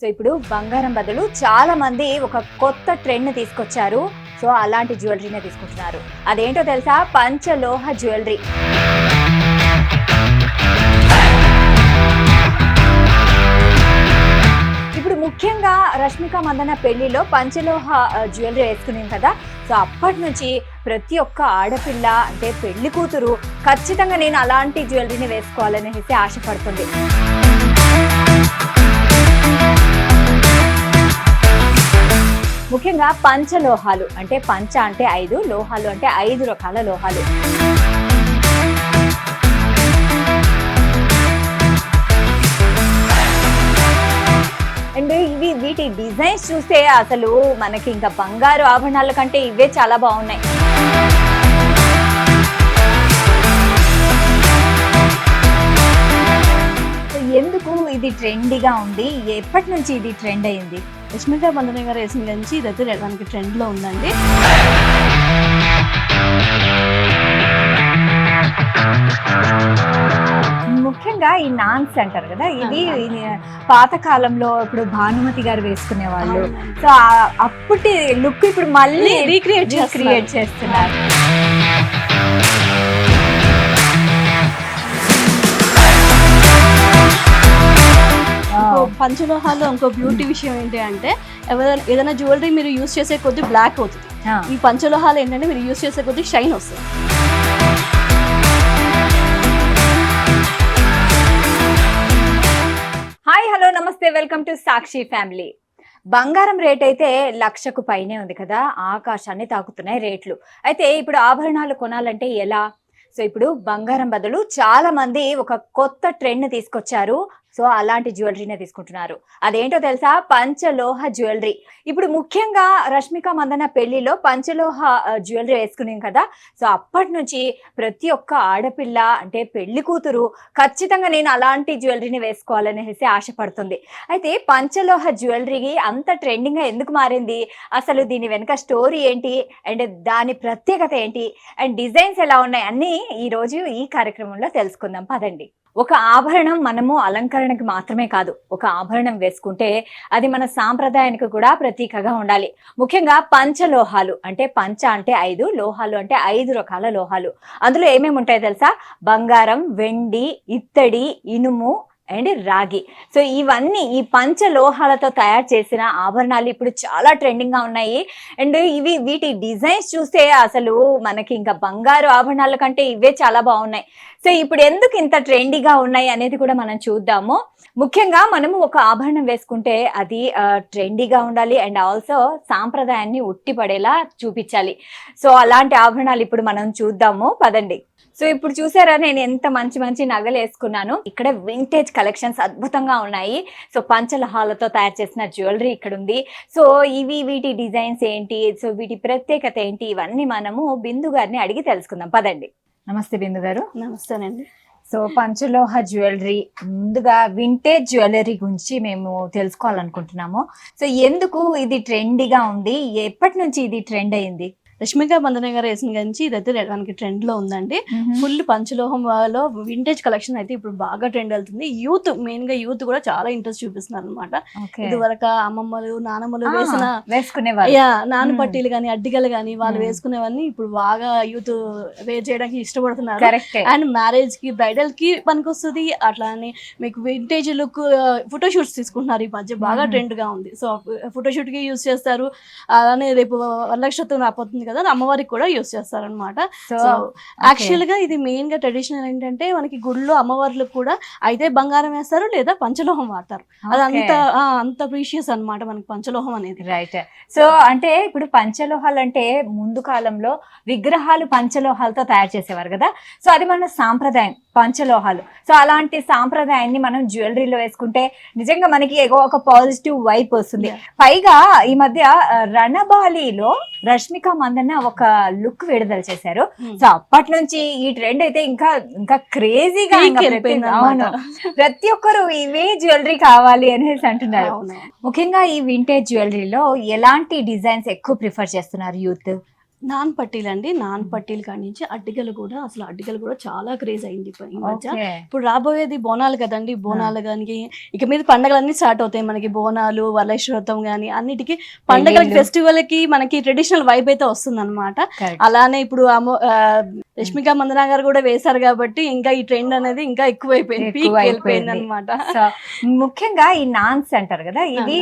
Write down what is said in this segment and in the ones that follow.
So ఇప్పుడు బంగారం బదులు చాలా మంది ఒక కొత్త ట్రెండ్ తీసుకొచ్చారు. సో అలాంటి జ్యువెలరీనే తీసుకుంటున్నారు. అదేంటో తెలుసా? పంచలోహ జ్యువెలరీ. ఇప్పుడు ముఖ్యంగా రష్మిక మందన పెళ్లిలో పంచలోహ జ్యువెలరీ వేసుకున్నాం కదా. సో అప్పటి నుంచి ప్రతి ఒక్క ఆడపిల్ల అంటే పెళ్లి కూతురు ఖచ్చితంగా నేను అలాంటి జ్యువెలరీని వేసుకోవాలనేసి ఆశపడుతుంది. ముఖ్యంగా పంచలోహాలు అంటే పంచ అంటే 5, లోహాలు అంటే 5 రకాల లోహాలు. అండ్ వీటి డిజైన్స్ చూస్తే అసలు మనకి ఇంకా బంగారు ఆభరణాల కంటే ఇవే చాలా బాగున్నాయి. ఎందుకు ఇది ట్రెండీగా ఉంది? ఎప్పటి నుంచి ఇది ట్రెండ్ అయింది? రష్మిక మందన గారు వేసిన నుంచి ఇదైతే మనకి ట్రెండ్లో ఉందండి. ముఖ్యంగా ఈ నాన్స్ అంటారు కదా, ఇది పాతకాలంలో ఇప్పుడు భానుమతి గారు వేసుకునే వాళ్ళు. సో అప్పటి లుక్ ఇప్పుడు మళ్ళీ రీక్రియేట్ చేస్తున్నారు. పంచలోహాల్లో ఇంకో బ్యూటీ విషయం ఏంటి అంటే ఏదైనా జ్యువెలరీ మీరు యూస్ చేసే కొద్ది బ్లాక్ అవుతుంది. ఈ పంచలోహాలు ఏంటంటే మీరు యూస్ చేసే కొద్ది షైన్ వస్తుంది. హాయ్, హలో, నమస్తే, వెల్కమ్ టు సాక్షి ఫ్యామిలీ. బంగారం రేట్ అయితే 1,00,000కు పైనే ఉంది కదా, ఆకాశాన్ని తాకుతున్నాయి రేట్లు. అయితే ఇప్పుడు ఆభరణాలు కొనాలంటే ఎలా? సో ఇప్పుడు బంగారం బదులు చాలా మంది ఒక కొత్త ట్రెండ్ తీసుకొచ్చారు. సో అలాంటి జ్యువెలరీనే తీసుకుంటున్నారు. అదేంటో తెలుసా? పంచలోహ జ్యువెలరీ. ఇప్పుడు ముఖ్యంగా రష్మిక మందన పెళ్లిలో పంచలోహ జ్యువెలరీ వేసుకున్నాం కదా. సో అప్పటి నుంచి ప్రతి ఒక్క ఆడపిల్ల అంటే పెళ్లి కూతురు ఖచ్చితంగా నేను అలాంటి జ్యువెలరీని వేసుకోవాలనేసి ఆశపడుతుంది. అయితే పంచలోహ జ్యువెలరీకి అంత ట్రెండింగ్గా ఎందుకు మారింది? అసలు దీని వెనుక స్టోరీ ఏంటి, అండ్ దాని ప్రత్యేకత ఏంటి, అండ్ డిజైన్స్ ఎలా ఉన్నాయి అన్నీ ఈరోజు ఈ కార్యక్రమంలో తెలుసుకుందాం. పదండి. ఒక ఆభరణం మనము అలంకరణకి మాత్రమే కాదు, ఒక ఆభరణం వేసుకుంటే అది మన సాంప్రదాయానికి కూడా ప్రతీకగా ఉండాలి. ముఖ్యంగా పంచలోహాలు అంటే పంచ అంటే 5, లోహాలు అంటే 5 రకాల లోహాలు. అందులో ఏమేమి ఉంటాయో తెలుసా? బంగారం, వెండి, ఇత్తడి, ఇనుము అండ్ రాగి. సో ఇవన్నీ ఈ పంచలోహాలతో తయారు చేసిన ఆభరణాలు ఇప్పుడు చాలా ట్రెండింగ్గా ఉన్నాయి. అండ్ వీటి డిజైన్స్ చూస్తే అసలు మనకి ఇంకా బంగారు ఆభరణాల కంటే ఇవే చాలా బాగున్నాయి. సో ఇప్పుడు ఎందుకు ఇంత ట్రెండీగా ఉన్నాయి అనేది కూడా మనం చూద్దాము. ముఖ్యంగా మనము ఒక ఆభరణం వేసుకుంటే అది ట్రెండీగా ఉండాలి అండ్ ఆల్సో సాంప్రదాయాన్ని ఉట్టిపడేలా చూపించాలి. సో అలాంటి ఆభరణాలు ఇప్పుడు మనం చూద్దాము, పదండి. సో ఇప్పుడు చూసారా నేను ఎంత మంచి మంచి నగలు వేసుకున్నాను. ఇక్కడ వింటేజ్ కలెక్షన్స్ అద్భుతంగా ఉన్నాయి. సో పంచలోహాలతో తయారు చేసిన జ్యువెలరీ ఇక్కడ ఉంది. సో వీటి డిజైన్స్ ఏంటి, సో వీటి ప్రత్యేకత ఏంటి, ఇవన్నీ మనము బిందు గారిని అడిగి తెలుసుకుందాం, పదండి. నమస్తే బిందు గారు. నమస్తేనండి. సో పంచలోహ జ్యువెలరీ, ముందుగా వింటేజ్ జ్యువెలరీ గురించి మేము తెలుసుకోవాలనుకుంటున్నాము. సో ఎందుకు ఇది ట్రెండీగా ఉంది? ఎప్పటి నుంచి ఇది ట్రెండ్ అయింది? రష్మిక మందన గారు వేసిన నుంచి ఇదైతే మనకి ట్రెండ్ లో ఉందండి. ఫుల్ పంచలోహంలో వింటేజ్ కలెక్షన్ అయితే ఇప్పుడు బాగా ట్రెండ్ వెళ్తుంది. యూత్, మెయిన్ గా యూత్ కూడా చాలా ఇంట్రెస్ట్ చూపిస్తున్నారు అనమాట. ఇది వరకు అమ్మమ్మలు నానమ్మలు నాన్న పట్టీలు గానీ అడ్డిగలు గానీ వాళ్ళు వేసుకునేవన్నీ ఇప్పుడు బాగా యూత్ వేర్ చేయడానికి ఇష్టపడుతున్నారు. అండ్ మ్యారేజ్ కి, బ్రైడల్ కి పనికొస్తుంది. అట్లా అని మీకు వింటేజ్ లుక్ ఫోటోషూట్స్ తీసుకుంటున్నారు. ఈ మధ్య బాగా ట్రెండ్ గా ఉంది. సో ఫోటోషూట్ కి యూజ్ చేస్తారు. అలానే రేపు వరలక్ష్మి రాబోతుంది కదా, అమ్మవారికి కూడా యూస్ చేస్తారనమాట. సో యాక్చువల్ గా ఇది మెయిన్ గా ట్రెడిషనల్ ఏంటంటే మనకి గుళ్ళో అమ్మవార్లకు కూడా అయితే బంగారం వేస్తారు లేదా పంచలోహం వాడతారు. అది అంత ప్రీషియస్ అనమాట మనకి పంచలోహం అనేది. రైట్. సో అంటే ఇప్పుడు పంచలోహాలు అంటే ముందు కాలంలో విగ్రహాలు పంచలోహాలతో తయారు చేసేవారు కదా. సో అది మన సాంప్రదాయం పంచలోహాలు. సో అలాంటి సాంప్రదాయాన్ని మనం జ్యువెలరీలో వేసుకుంటే నిజంగా మనకి ఒక పాజిటివ్ వైబ్ వస్తుంది. పైగా ఈ మధ్య రణబాలిలో రష్మిక మందన ఒక లుక్ విడుదల చేశారు. సో అప్పటి నుంచి ఈ ట్రెండ్ అయితే ఇంకా క్రేజీగా ప్రతి ఒక్కరు ఇవే జ్యువెలరీ కావాలి అనేసి అంటున్నారు. ముఖ్యంగా ఈ వింటేజ్ జ్యువెలరీలో ఎలాంటి డిజైన్స్ ఎక్కువ ప్రిఫర్ చేస్తున్నారు యూత్? నాన్ పట్టీలు అండి, నాన్ పట్టీలు కాడి నుంచి అడ్డిగలు కూడా, అసలు అడ్డిగలు కూడా చాలా క్రేజ్ అయింది ఈ మధ్య. ఇప్పుడు రాబోయేది బోనాలు కదండి, బోనాలు కానీ ఇక మీద పండగలన్నీ స్టార్ట్ అవుతాయి మనకి. బోనాలు, వరలక్ష్మి కానీ అన్నిటికీ పండగలకి, ఫెస్టివల్ కి మనకి ట్రెడిషనల్ వైబ్ అయితే వస్తుంది అనమాట. అలానే ఇప్పుడు రష్మిక మందన గారు కూడా వేశారు కాబట్టి ఇంకా ఈ ట్రెండ్ అనేది ఇంకా ఎక్కువైపోయింది, పీక్ వెళ్ళిపోయింది అనమాట. ముఖ్యంగా ఈ నాన్స్ అంటారు కదా, ఇది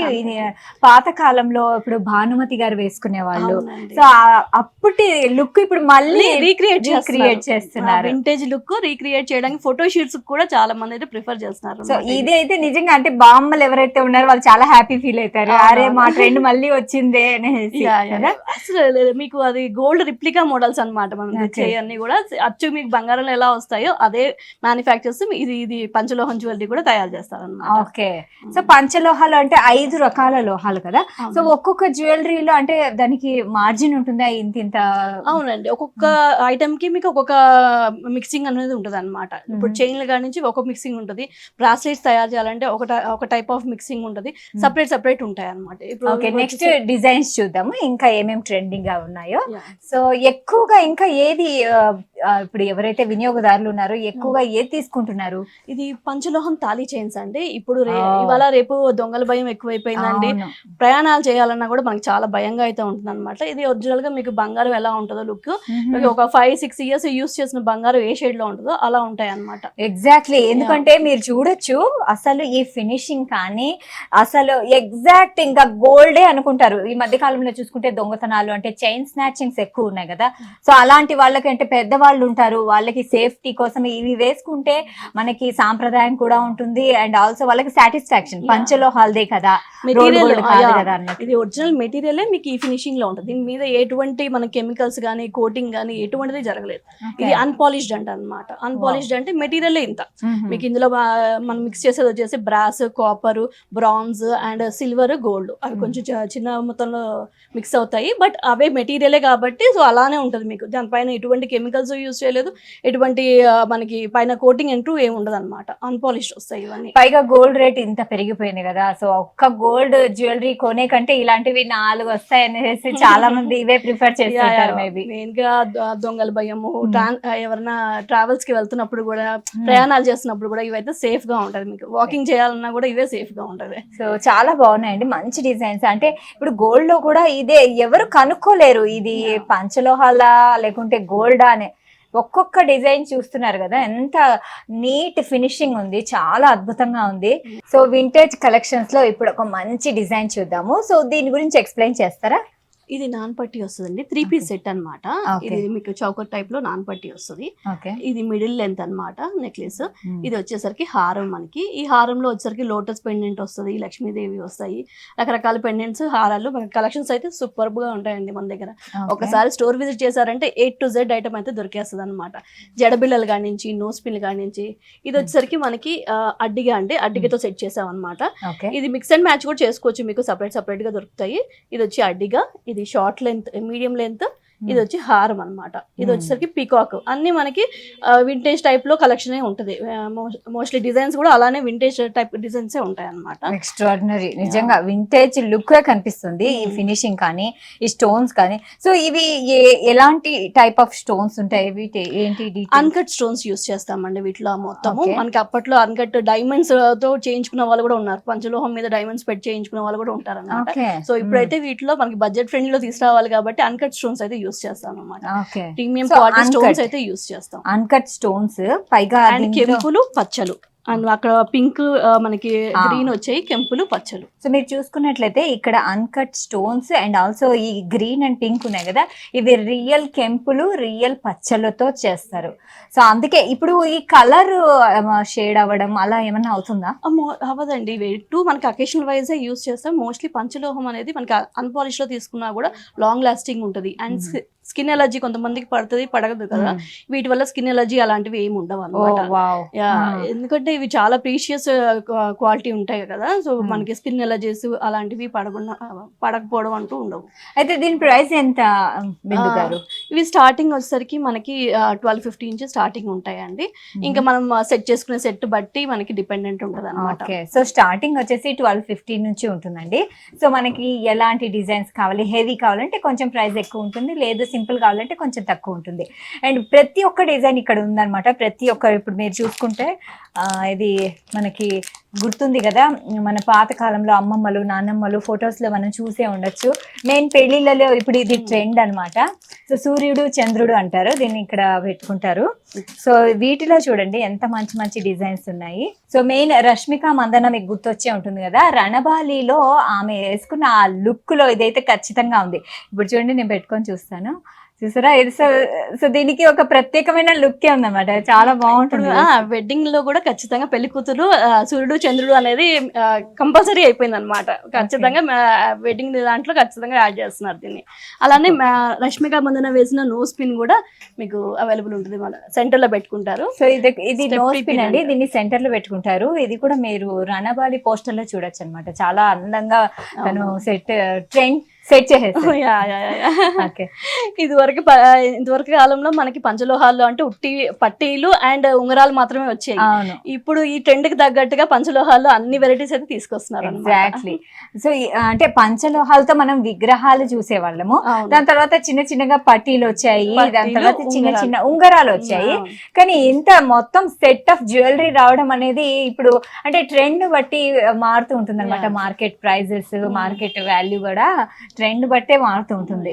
పాత కాలంలో ఇప్పుడు భానుమతి గారు వేసుకునే వాళ్ళు. సో అప్పటి లుక్ ఇప్పుడు మళ్ళీ రీక్రియేట్ చేస్తున్నారు. వింటేజ్ లుక్ రీక్రియేట్ చేయడానికి ఫోటో షూట్స్ కూడా చాలా మంది అయితే ప్రిఫర్ చేస్తున్నారు. సో ఇది అయితే నిజంగా అంటే బామ్మలు ఎవరైతే ఉన్నారో వాళ్ళు చాలా హ్యాపీ ఫీల్ అవుతారు, అరే మా ట్రెండ్ మళ్ళీ వచ్చిందే అనేసి. అసలు మీకు అది గోల్డ్ రిప్లికా మోడల్స్ అనమాట. మనం అన్ని కూడా అచ్చు మీకు బంగారంలో ఎలా వస్తాయో అదే మ్యానుఫ్యాక్చర్స్ ఇది పంచలోహం జ్యువెలరీ కూడా తయారు చేస్తారు అన్నమాట. ఓకే. సో పంచలోహాలు అంటే 5 రకాల లోహాలు కదా, సో ఒక్కొక్క జ్యువెలరీలో అంటే దానికి మార్జిన్ ఉంటుందా ఇంత? అవునండి, ఒక్కొక్క ఐటమ్ కి మీకు ఒక్కొక్క మిక్సింగ్ అనేది ఉంటుంది అనమాట. ఇప్పుడు చైన్ల కాడి నుంచి ఒక మిక్సింగ్ ఉంటుంది, బ్రాస్లెట్స్ తయారు చేయాలంటే ఒక టైప్ ఆఫ్ మిక్సింగ్ ఉంటుంది, సపరేట్ ఉంటాయి అనమాట. ఇప్పుడు నెక్స్ట్ డిజైన్స్ చూద్దాము ఇంకా ఏమేమి ట్రెండింగ్ గా ఉన్నాయో. సో ఎక్కువగా ఇంకా ఏది ఇప్పుడు ఎవరైతే వినియోగదారులు ఉన్నారో ఎక్కువగా ఏది తీసుకుంటున్నారు? ఇది పంచలోహం తాళీ చైన్స్ అండి. ఇప్పుడు ఇవాళ రేపు దొంగల భయం ఎక్కువైపోయిందండి, ప్రయాణాలు చేయాలన్నా కూడా మనకి చాలా భయంగా అయితే ఉంటుంది అనమాట. ఇది ఒరిజినల్ గా మీకు బంగారం ఎలా ఉంటుందో లుక్, ఒక 5-6 ఇయర్స్ యూస్ చేసిన బంగారం ఏ షేడ్ లో ఉంటుందో అలా ఉంటాయి అనమాట. ఎగ్జాక్ట్లీ, ఎందుకంటే మీరు చూడొచ్చు అసలు ఈ ఫినిషింగ్ కానీ అసలు ఎగ్జాక్ట్ ఇంకా గోల్డే అనుకుంటారు. ఈ మధ్య కాలంలో చూసుకుంటే దొంగతనాలు అంటే చైన్ స్నాచింగ్స్ ఎక్కువ ఉన్నాయి కదా, సో అలాంటి వాళ్ళకి అంటే పెద్దవాళ్ళు ఉంటారు, వాళ్ళకి సేఫ్టీ కోసం ఇవి వేసుకుంటే మనకి సాంప్రదాయం కూడా ఉంటుంది అండ్ ఆల్సో వాళ్ళకి సాటిస్ఫాక్షన్, పంచలోహాలదే కదా, ఇది ఒరిజినల్ మెటీరియల్ మీకు ఈ ఫినిషింగ్ లో ఉంటుంది. దీని మీద ఎటువంటి మన కెమికల్స్ గానీ కోటింగ్ గానీ ఎటువంటిది జరగలేదు. ఇది అన్పాలిష్డ్ అంట అనమాట. అన్పాలిష్డ్ అంటే మెటీరియల్ ఇంత మీకు ఇందులో మనం మిక్స్ చేసేది వచ్చేసి brass, copper, bronze and silver, gold, అవి కొంచెం చిన్న మొత్తంలో మిక్స్ అవుతాయి, బట్ అవే మెటీరియలే కాబట్టి సో అలానే ఉంటుంది మీకు. దానిపైన ఎటువంటి కెమికల్స్ యూజ్ చేయలేదు, ఎటువంటి మనకి పైన కోటింగ్ అంటూ ఏమి ఉండదు అనమాట, అన్పాలిష్డ్ వస్తాయి ఇవన్నీ. పైగా గోల్డ్ రేట్ ఇంత పెరిగిపోయింది కదా, సో ఒక్క గోల్డ్ జ్యువెలరీ కొనే కంటే ఇలాంటివి 4 వస్తాయి అనేసి చాలా మంది ఇవే ప్రిఫర్ చేస్తారు. మేబీ మెయిన్ గా దొంగల భయము, ఎవరైనా ట్రావెల్స్ కి వెళ్తున్నప్పుడు కూడా, ప్రయాణాలు చేస్తున్నప్పుడు కూడా ఇవైతే సేఫ్ గా ఉంటది. మీకు వాకింగ్ చేయాలన్నా కూడా ఇవే సేఫ్ గా ఉంటది. సో చాలా బాగున్నాయండి, మంచి డిజైన్స్. అంటే ఇప్పుడు గోల్డ్ లో కూడా ఇదే ఎవరు కనుక్కోలేరు ఇది పంచలోహాల లేకుంటే గోల్డా అనే. ఒక్కొక్క డిజైన్ చూస్తున్నారు కదా, ఎంత నీట్ ఫినిషింగ్ ఉంది, చాలా అద్భుతంగా ఉంది. సో వింటేజ్ కలెక్షన్స్ లో ఇప్పుడు ఒక మంచి డిజైన్ చూద్దాము. సో దీని గురించి ఎక్స్ప్లెయిన్ చేస్తారా? ఇది నాన్ పట్టి వస్తుందండి, 3 పీస్ సెట్ అనమాట. ఇది మీకు చౌకర్ టైప్ లో నాన్ పట్టి వస్తుంది. ఇది మిడిల్ లెంత్ అనమాట నెక్లెస్. ఇది వచ్చేసరికి హారం. మనకి ఈ హారంలో వచ్చేసరికి లోటస్ పెండెంట్ వస్తుంది, లక్ష్మీదేవి వస్తాయి, రకరకాల పెండెంట్స్, హారాలు. మన కలెక్షన్స్ అయితే సూపర్ గా ఉంటాయండి మన దగ్గర. ఒకసారి స్టోర్ విజిట్ చేశారంటే A to Z ఐటమ్ అయితే దొరికేస్తుంది అనమాట. జడబిల్లలు కాడి నుంచి, నోస్ పిన్ కాడి నుంచి. ఇది వచ్చేసరికి మనకి అడ్డిగా, అంటే అడ్డిగతో సెట్ చేసాం అనమాట. ఇది మిక్స్ అండ్ మ్యాచ్ కూడా చేసుకోవచ్చు, మీకు సపరేట్ గా దొరుకుతాయి. ఇది వచ్చి అడ్డిగా, ఇది షార్ట్ లెంత్, మీడియం లెంత్, ఇది వచ్చి హారం అనమాట. ఇది వచ్చేసరికి పీకాక్. అన్ని మనకి వింటేజ్ టైప్ లో కలెక్షన్ ఉంటుంది. మోస్ట్లీ డిజైన్స్ కూడా అలానే వింటేజ్ టైప్ డిజైన్స్ ఉంటాయి అనమాట. ఎక్స్ట్రాడినరీ, నిజంగా వింటేజ్ లుక్ కనిపిస్తుంది ఈ ఫినిషింగ్ కానీ, ఈ స్టోన్స్ కానీ. సో ఇవి ఎలాంటి టైప్ ఆఫ్ స్టోన్స్ ఉంటాయి? ఏంటి? అన్కట్ స్టోన్స్ యూస్ చేస్తామండి వీటిలో మొత్తము. మనకి అప్పట్లో అన్కట్ డైమండ్స్ తో చేయించుకున్న వాళ్ళు కూడా ఉన్నారు, పంచలోహం మీద డైమండ్స్ పెట్టి చేయించుకున్న వాళ్ళు కూడా ఉంటారు అనమాట. సో ఇప్పుడైతే వీటిలో మనకి బడ్జెట్ ఫ్రెండ్లీ లో తీసుకురావాలి కాబట్టి అన్కట్ స్టోన్స్ అయితే చేస్తాం అన్నమాట. ప్రీమియం క్వాలిటీ స్టోన్స్ అయితే యూస్ చేస్తాం. అన్కట్ స్టోన్స్, పైగా కెంపులు, పచ్చలు, అండ్ అక్కడ పింక్, మనకి గ్రీన్ వచ్చాయి, కెంపులు, పచ్చలు. సో మీరు చూసుకున్నట్లయితే ఇక్కడ అన్కట్ స్టోన్స్ అండ్ ఆల్సో ఈ గ్రీన్ అండ్ పింక్ ఉన్నాయి కదా, ఇవి రియల్ కెంపులు, రియల్ పచ్చలతో చేస్తారు. సో అందుకే ఇప్పుడు ఈ కలర్ షేడ్ అవ్వడం అలా ఏమన్నా అవుతుందా? అవ్వదండి, మనకి అకేషనల్ వైజ్ యూస్ చేస్తాం. మోస్ట్లీ పంచలోహం అనేది మనకి అన్పాలిష్ లో తీసుకున్నా కూడా లాంగ్ లాస్టింగ్ ఉంటుంది. అండ్ స్కిన్ ఎలర్జీ కొంతమందికి పడుతుంది, పడగదు కదా, వీటి వల్ల స్కిన్ ఎలర్జీ అలాంటివి ఏమి ఉండవు అనమాట. ఎందుకంటే ఇవి చాలా ప్రీషియస్ క్వాలిటీ ఉంటాయి కదా, సో మనకి స్కిన్ ఎలర్జీస్ అలాంటివి పడకపోవడం అంటూ ఉండవు. అయితే దీని ప్రైస్ ఎంత? ఇవి స్టార్టింగ్ వచ్చేసరికి మనకి 12-15 నుంచి స్టార్టింగ్ ఉంటాయండి. ఇంకా మనం సెట్ చేసుకునే సెట్ బట్టి మనకి డిపెండెంట్ ఉంటుంది అనమాట. సో స్టార్టింగ్ వచ్చేసి 12-15 నుంచి ఉంటుందండి. సో మనకి ఎలాంటి డిజైన్స్ కావాలి, హెవీ కావాలంటే కొంచెం ప్రైస్ ఎక్కువ ఉంటుంది, లేదు సింపుల్ కావాలంటే కొంచెం తక్కువ ఉంటుంది. అండ్ ప్రతి ఒక్క డిజైన్ ఇక్కడ ఉందన్నమాట. ప్రతి ఒక్క ఇప్పుడు మీరు చూసుకుంటే ఇది మనకి గుర్తుంది కదా, మన పాత కాలంలో అమ్మమ్మలు నాన్నమ్మలు ఫొటోస్లో మనం చూసే ఉండొచ్చు. మెయిన్ పెళ్లిళ్ళలో ఇప్పుడు ఇది ట్రెండ్ అన్నమాట. సో సూర్యుడు చంద్రుడు అంటారు దీన్ని, ఇక్కడ పెట్టుకుంటారు. సో వీటిలో చూడండి ఎంత మంచి మంచి డిజైన్స్ ఉన్నాయి. సో మెయిన్ రష్మిక మందన మీకు గుర్తొచ్చే ఉంటుంది కదా, రణబాలిలో ఆమె వేసుకున్న ఆ లుక్ లో ఇదైతే ఖచ్చితంగా ఉంది. ఇప్పుడు చూడండి నేను పెట్టుకొని చూస్తాను, చూసారా? ఇది సో దీనికి ఒక ప్రత్యేకమైన లుక్ ఉందన్నమాట, చాలా బాగుంటుంది. వెడ్డింగ్ లో కూడా ఖచ్చితంగా పెళ్లి కూతురు సూర్యుడు చంద్రుడు అనేది కంపల్సరీ అయిపోయింది అనమాట. ఖచ్చితంగా వెడ్డింగ్ దాంట్లో ఖచ్చితంగా యాడ్ చేస్తున్నారు దీన్ని. అలానే రష్మిక మందన వేసిన నోస్ పిన్ కూడా మీకు అవైలబుల్ ఉంటుంది, మన సెంటర్ లో పెట్టుకుంటారు. సో ఇది నోస్ పిన్ అండి, దీన్ని సెంటర్ లో పెట్టుకుంటారు. ఇది కూడా మీరు రణబాలి పోస్టర్ లో చూడొచ్చు అనమాట. చాలా అందంగా తను సెట్ చేసేస్తారు. ఇంతవరకు కాలంలో మనకి పంచలోహాలు అంటే ఉట్టి పట్టీలు అండ్ ఉంగరాలు మాత్రమే వచ్చాయి. ఇప్పుడు ఈ ట్రెండ్ కి తగ్గట్టుగా పంచలోహాలు అన్ని వెరైటీస్ అయితే తీసుకొస్తున్నారు. ఎగ్జాక్ట్లీ. సో అంటే పంచలోహాలతో మనం విగ్రహాలు చూసేవాళ్ళము, దాని తర్వాత చిన్న చిన్నగా పట్టీలు వచ్చాయి, దాని తర్వాత చిన్న చిన్న ఉంగరాలు వచ్చాయి. కానీ ఇంత మొత్తం సెట్ ఆఫ్ జ్యువెలరీ రావడం అనేది ఇప్పుడు అంటే ట్రెండ్ బట్టి మారుతూ ఉంటుంది అనమాట. మార్కెట్ ప్రైజెస్, మార్కెట్ వాల్యూ కూడా ట్రెండ్ బట్టే మారుతూ ఉంటుంది.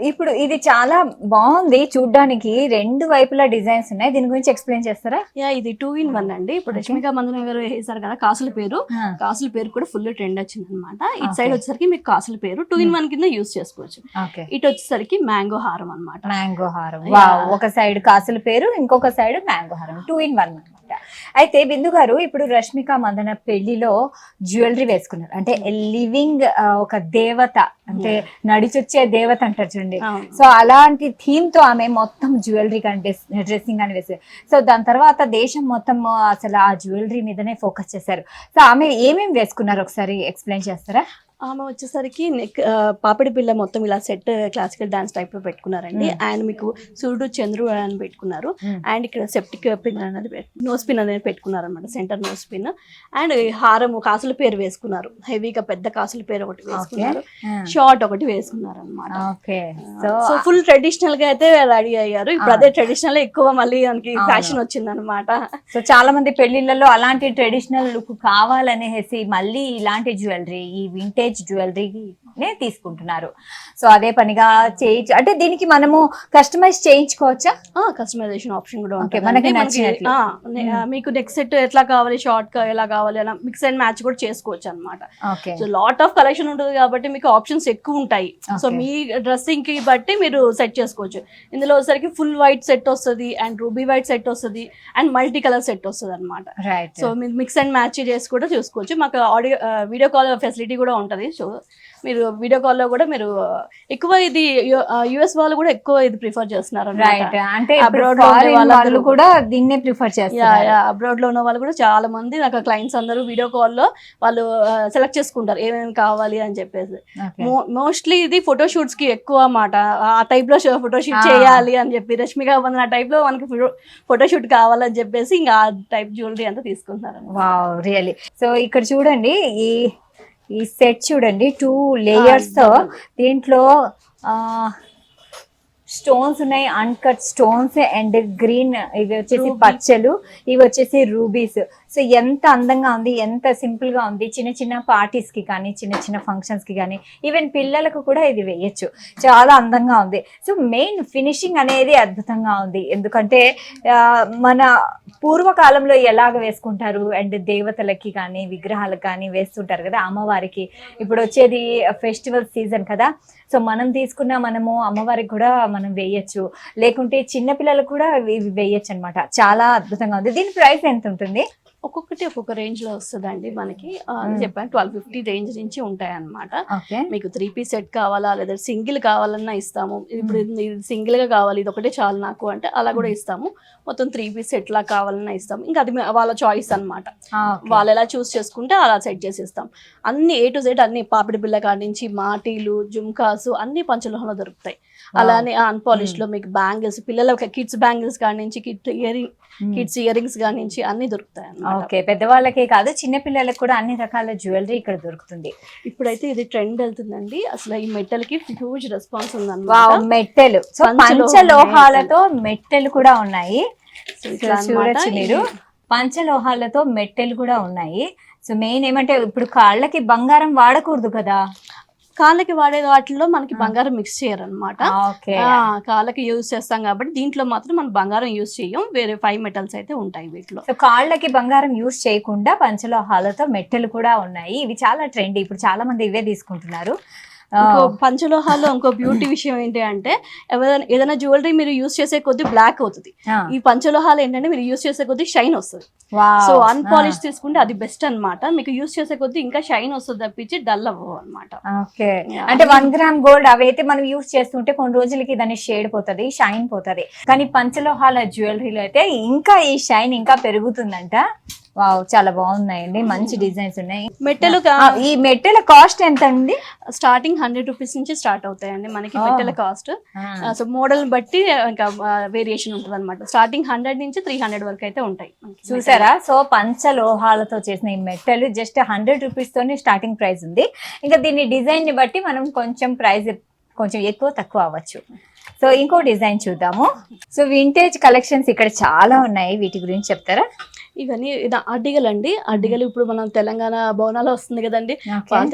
ఇప్పుడు ఇది చాలా బాగుంది చూడ్డానికి, రెండు వైపులా డిజైన్స్ ఉన్నాయి. దీని గురించి ఎక్స్ప్లెయిన్ చేస్తారా? ఇది 2-in-1 అండి. ఇప్పుడు రష్మిక మందన గారు వేసారు కదా కాసుల పేరు కూడా ఫుల్ ట్రెండ్ వచ్చింది అనమాట. ఇటు సైడ్ వచ్చేసరికి మీకు కాసుల పేరు 2-in-1 కింద యూజ్ చేసుకోవచ్చు. ఇటు వచ్చేసరికి మ్యాంగో హారం అనమాట. మ్యాంగో హారం, ఒక సైడ్ కాసుల పేరు, ఇంకొక సైడ్ మ్యాంగో హారం, 2-in-1 అనమాట. అయితే బిందు గారు, ఇప్పుడు రష్మిక మందన పెళ్లిలో జ్యువెలరీ వేసుకున్నారు అంటే లివింగ్ ఒక దేవత, అంటే నడిచొచ్చే దేవత అంటారు చూడండి. సో అలాంటి థీమ్ తో ఆమె మొత్తం జ్యువెలరీ కానీ డ్రెస్సింగ్ అని వేసారు. సో దాని తర్వాత దేశం మొత్తం అసలు ఆ జ్యువెలరీ మీదనే ఫోకస్ చేశారు. సో ఆమె ఏమేమి వేసుకున్నారు ఒకసారి ఎక్స్ప్లెయిన్ చేస్తారా? ఆమె వచ్చేసరికి పాపిడి పిల్ల మొత్తం ఇలా సెట్ క్లాసికల్ డాన్స్ టైప్ లో పెట్టుకున్నారండి. అండ్ మీకు సూర్యుడు చంద్రుడు అని పెట్టుకున్నారు. అండ్ ఇక్కడ సెప్టిక్ పిన్ అనేది నోస్ పిన్ అనేది పెట్టుకున్నారు అనమాట, సెంటర్ నోస్ పిన్. అండ్ హారం కాసుల పేరు వేసుకున్నారు, హెవీగా పెద్ద కాసుల పేరు ఒకటి వేసుకున్నారు, షార్ట్ ఒకటి వేసుకున్నారు అనమాట. సో ఫుల్ ట్రెడిషనల్ గా అయితే రెడీ అయ్యారు. ఇప్పుడు అదే ట్రెడిషనల్ ఎక్కువ మళ్ళీ మనకి ఫ్యాషన్ వచ్చింది అనమాట. సో చాలా మంది పెళ్లిళ్ళలో అలాంటి ట్రెడిషనల్ లుక్ కావాలనేసి మళ్ళీ ఇలాంటి జ్యువెలరీ, ఈ వింటేజ్ జ్యువెలరీనే తీసుకుంటున్నారు. సో అదే పనిగా చేయించు అంటే దీనికి మనము కస్టమైజ్ చేయించుకోవచ్చా? కస్టమైజేషన్ ఆప్షన్ కూడా ఉంటుంది. మీకు నెక్స్ట్ సెట్ ఎట్లా కావాలి, షార్ట్ గా ఎలా కావాలి, అలా మిక్స్ అండ్ మ్యాచ్ కూడా చేసుకోవచ్చు అనమాట. సో లాట్ ఆఫ్ కలెక్షన్ ఉంటుంది కాబట్టి మీకు ఆప్షన్స్ ఎక్కువ ఉంటాయి. సో మీ డ్రెస్సింగ్ కి బట్టి మీరు సెట్ చేసుకోవచ్చు. ఇందులో వచ్చేసరికి ఫుల్ వైట్ సెట్ వస్తుంది, అండ్ రూబీ వైట్ సెట్ వస్తుంది, అండ్ మల్టీ కలర్ సెట్ వస్తుంది అనమాట. సో మీరు మిక్స్ అండ్ మ్యాచ్ చేసి కూడా చూసుకోవచ్చు. మాకు ఆడియో వీడియో కాల్ ఫెసిలిటీ కూడా ఉంటుంది. సో మీరు వీడియో కాల్ లో కూడా మీరు ఎక్కువ ఇది యుఎస్ వాళ్ళు కూడా ఎక్కువ ఇది ప్రిఫర్ చేస్తున్నారు. అంటే అబ్రాడ్ వాళ్ళు కూడా దీన్నే ప్రిఫర్ చేస్తారు. అబ్రాడ్ లో ఉన్న వాళ్ళు కూడా చాలా మంది నాకు క్లయింట్స్ అందరూ వీడియో కాల్ లో వాళ్ళు సెలెక్ట్ చేసుకుంటారు ఏమేమి కావాలి అని చెప్పేసి. మోస్ట్లీ ఇది ఫోటో షూట్స్ కి ఎక్కువ అన్నమాట. ఆ టైప్ లో ఫోటో షూట్ చేయాలి అని చెప్పి రష్మిక మందన టైప్ లో మనకి ఫోటో షూట్ కావాలని చెప్పేసి ఇంకా ఆ టైప్ జ్యువెలరీ అంతా తీసుకుంటున్నారు. Wow, really. సో ఇక్కడ చూడండి ఈ సెట్ చూడండి, 2 లేయర్స్ తో దీంట్లో స్టోన్స్ ఉన్నాయి, అన్కట్ స్టోన్స్ అండ్ గ్రీన్, ఇవి వచ్చేసి పచ్చలు, ఇవి వచ్చేసి రూబీస్. సో ఎంత అందంగా ఉంది, ఎంత సింపుల్ గా ఉంది. చిన్న చిన్న పార్టీస్ కి కానీ, చిన్న చిన్న ఫంక్షన్స్ కి కానీ, ఈవెన్ పిల్లలకు కూడా ఇది వేయచ్చు. చాలా అందంగా ఉంది. సో మెయిన్ ఫినిషింగ్ అనేది అద్భుతంగా ఉంది. ఎందుకంటే మన పూర్వకాలంలో ఎలాగ వేసుకుంటారు అండ్ దేవతలకి కానీ విగ్రహాలకు కానీ వేస్తుంటారు కదా అమ్మవారికి. ఇప్పుడు వచ్చేది ఫెస్టివల్ సీజన్ కదా, సో మనం తీసుకున్న మనము అమ్మవారికి కూడా మనం వేయచ్చు, లేకుంటే చిన్నపిల్లలకు కూడా వేయచ్చు అనమాట. చాలా అద్భుతంగా ఉంది. దీని ప్రైస్ ఎంత ఉంటుంది? ఒక్కొక్కటి ఒక్కొక్క రేంజ్ లో వస్తుందండి. మనకి చెప్పాను 1250 రేంజ్ నుంచి ఉంటాయి అన్నమాట. మీకు 3-piece సెట్ కావాలా లేదా సింగిల్ కావాలన్నా ఇస్తాము. ఇప్పుడు ఇది సింగిల్ గా కావాలి, ఇది ఒకటే చాలు నాకు అంటే అలా కూడా ఇస్తాము. మొత్తం 3-piece సెట్ లా కావాలన్నా ఇస్తాము. ఇంకా అది వాళ్ళ చాయిస్ అనమాట. వాళ్ళు ఎలా చూస్ చేసుకుంటే అలా సెట్ చేసి ఇస్తాం. అన్ని A to Z అన్ని పాపిడి బిళ్ళ కాడి నుంచి మాటీలు, జుమ్కాసు అన్ని పంచలోహంలో దొరుకుతాయి. అలానే అన్పాలిష్డ్ లో మీకు బ్యాంగిల్స్, పిల్లల కిడ్స్ బ్యాంగిల్స్ కాడి నుంచి కిడ్స్ ఇయర్ రింగ్స్ కాడి నుంచి అన్ని దొరుకుతాయి అన్నమాట. ఓకే, పెద్దవాళ్ళకే కాదు చిన్న పిల్లలకు కూడా అన్ని రకాల జ్యువెలరీ ఇక్కడ దొరుకుతుంది. ఇప్పుడైతే ఇది ట్రెండ్ వెళ్తుందండి. అసలు ఈ మెటల్ కి హ్యూజ్ రెస్పాన్స్ వావ్, ఉందన్నమాట. మెట్టెలు, సో పంచలోహాలతో మెట్టెలు కూడా ఉన్నాయి. సో ఇట్లా చూడొచ్చు అన్నమాట. మీరు, పంచలోహాలతో మెట్టెలు కూడా ఉన్నాయి. సో మెయిన్ ఏమంటే ఇప్పుడు కాళ్ళకి బంగారం వాడకూడదు కదా, కాళ్ళకి వాడే వాటిలో మనకి బంగారం మిక్స్ చేయరు అనమాట. ఓకే, కాళ్ళకి యూజ్ చేస్తాం కాబట్టి దీంట్లో మాత్రం మనం బంగారం యూజ్ చేయం. వేరే 5 మెటల్స్ అయితే ఉంటాయి వీటిలో. సో కాళ్ళకి బంగారం యూజ్ చేయకుండా పంచలోహాలతో మెట్టెలు కూడా ఉన్నాయి. ఇవి చాలా ట్రెండ్, ఇప్పుడు చాలా మంది ఇవే తీసుకుంటున్నారు. పంచలోహాల్లో ఇంకో బ్యూటీ విషయం ఏంటి అంటే ఏదైనా జ్యువెలరీ మీరు యూజ్ చేసే కొద్ది బ్లాక్ అవుతుంది. ఈ పంచలోహాలు ఏంటంటే మీరు యూజ్ చేసే కొద్ది షైన్ వస్తుంది. సో అన్పాలిష్ తీసుకుంటే అది బెస్ట్ అన్నమాట. మీకు యూజ్ చేసే కొద్ది ఇంకా షైన్ వస్తుంది తప్పించి డల్ అవ్వవు అనమాట. ఓకే, అంటే 1 గ్రామ్ గోల్డ్ అవైతే మనం యూజ్ చేస్తుంటే కొన్ని రోజులకి దాని షేడ్ పోతుంది, షైన్ పోతుంది. కానీ పంచలోహాల జ్యువెలరీలో అయితే ఇంకా ఈ షైన్ ఇంకా పెరుగుతుందంట. వావ్, చాలా బాగున్నాయండి, మంచి డిజైన్స్ ఉన్నాయి. మెట్టెలు ఈ మెట్టెల కాస్ట్ ఎంత ఉంది? స్టార్టింగ్ 100 రూపీస్ నుంచి స్టార్ట్ అవుతాయండి మనకి మెట్టెల కాస్ట్. సో మోడల్ బట్టి ఇంకా వేరియేషన్ ఉంటుంది అనమాట. స్టార్టింగ్ 100 నుంచి 300 వరకు అయితే ఉంటాయి. చూసారా, సో పంచలోహాలతో చేసిన ఈ మెట్టెలు జస్ట్ 100 రూపీస్ తోనే స్టార్టింగ్ ప్రైస్ ఉంది. ఇంకా దీని డిజైన్ ని బట్టి మనం కొంచెం ప్రైస్ కొంచెం ఎక్కువ తక్కువ అవ్వచ్చు. సో ఇంకో డిజైన్ చూద్దాము. సో వింటేజ్ కలెక్షన్స్ ఇక్కడ చాలా ఉన్నాయి, వీటి గురించి చెప్తారా? ఇవన్నీ అడ్డిగలు అండి. అడ్డిగలు ఇప్పుడు మనం తెలంగాణ బోనాలు వస్తుంది కదండి,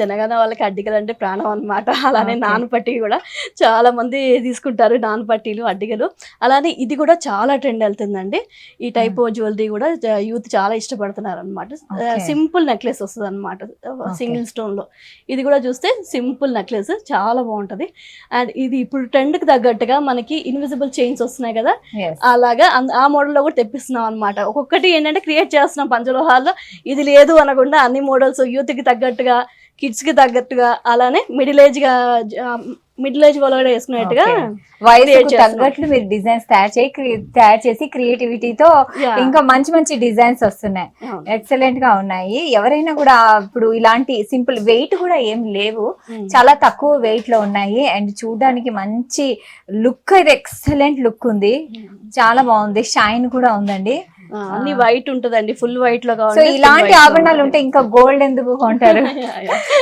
తెలంగాణ వాళ్ళకి అడ్డిగలు అంటే ప్రాణం అన్నమాట. అలానే నానపట్టి కూడా చాలా మంది తీసుకుంటారు, నానపట్టీలు అడ్డిగలు. అలానే ఇది కూడా చాలా ట్రెండ్ వెళ్తుందండి. ఈ టైప్ జ్యువెలరీ కూడా యూత్ చాలా ఇష్టపడుతున్నారు అనమాట. సింపుల్ నెక్లెస్ వస్తుంది అనమాట, సింగిల్ స్టోన్ లో. ఇది కూడా చూస్తే సింపుల్ నెక్లెస్ చాలా బాగుంటది. అండ్ ఇది ఇప్పుడు ట్రెండ్ కి తగ్గట్టుగా మనకి ఇన్విజిబుల్ చైన్స్ వస్తున్నాయి కదా, అలాగా ఆ మోడల్ లో కూడా తెప్పిస్తున్నాం అనమాట. ఒక్కొక్కటి ఏంటంటే క్రియేట్ చేస్తున్నాం పంచలోహాల్లో. ఇది లేదు అనకుండా అన్ని మోడల్స్ యూత్ కి తగ్గట్టుగా, కిడ్స్ కి తగ్గట్టుగా, అలానే మిడిల్ ఏజ్ వాళ్ళు కూడా వేసుకున్నట్టుగా వయసుకు తగ్గట్లు మీరు డిజైన్స్ తయారు చేసి క్రియేటివిటీతో ఇంకా మంచి మంచి డిజైన్స్ వస్తున్నాయి. ఎక్సలెంట్ గా ఉన్నాయి. ఎవరైనా కూడా ఇప్పుడు ఇలాంటి సింపుల్ వెయిట్ కూడా ఏం లేవు, చాలా తక్కువ వెయిట్ లో ఉన్నాయి. అండ్ చూడడానికి మంచి లుక్ అయితే ఎక్సలెంట్ లుక్ ఉంది, చాలా బాగుంది. షైన్ కూడా ఉందండి. అన్ని వైట్ ఉంటదండి, ఫుల్ వైట్ లో. సో ఇలాంటి ఆభరణాలు ఉంటే ఇంకా గోల్డ్ ఎందుకు కొంటారు?